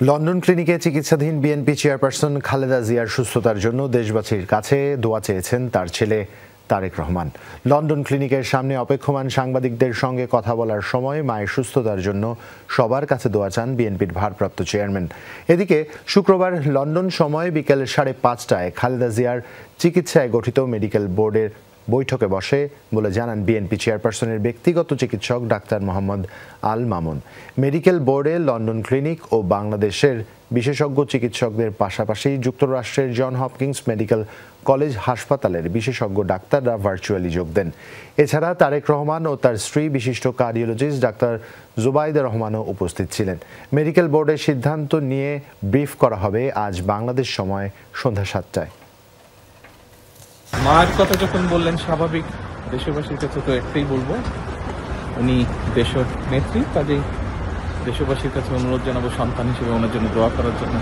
London ক্লিনিকে চিকিৎসাধীন BNP chairperson Khaleda জিয়ার সুস্থতার জন্য দেশবাসীর কাছে দোয়া চেয়েছেন তার ছেলে তারেক রহমান। লন্ডন ক্লিনিকের সামনে অপেক্ষমান সাংবাদিকদের সঙ্গে কথা বলার সময় মায়ের সুস্থতার জন্য সবার কাছে দোয়া চান বিএনপির ভারপ্রাপ্ত চেয়ারম্যান। এদিকে শুক্রবার লন্ডন সময় বিকেল 5:30টায় খালেদা জিয়ার চিকিৎসায় গঠিত মেডিকেল বোর্ডের বৈঠকে বসে বলে জানান বিএনপি চেয়ারপারসনের ব্যক্তিগত চিকিৎসক ডাক্তার মোহাম্মদ আল মামুন। মেডিকেল বোর্ডে লন্ডন ক্লিনিক ও বাংলাদেশের বিশেষজ্ঞ চিকিৎসকদের পাশাপাশি যুক্তরাষ্ট্রের জন হপকিন্স মেডিকেল কলেজ হাসপাতালের বিশেষজ্ঞ ডাক্তাররা ভার্চুয়ালি যোগ দেন। এছাড়া তারেক রহমান ও তার স্ত্রী বিশিষ্ট কার্ডিওলজিস্ট ডাক্তার জুবাইদা রহমানও উপস্থিত ছিলেন। মেডিকেল বোর্ডের সিদ্ধান্ত নিয়ে ব্রিফ করা হবে আজ বাংলাদেশ সময় সন্ধ্যা 7টায়। মার কথা যখন বললেন, স্বাভাবিক দেশবাসীর কাছে তো একটাই বলবো, উনি দেশের নেত্রী, কাজেই দেশবাসীর কাছে অনুরোধ জানাবো সন্তান হিসেবে ওনার জন্য দোয়া করার জন্য।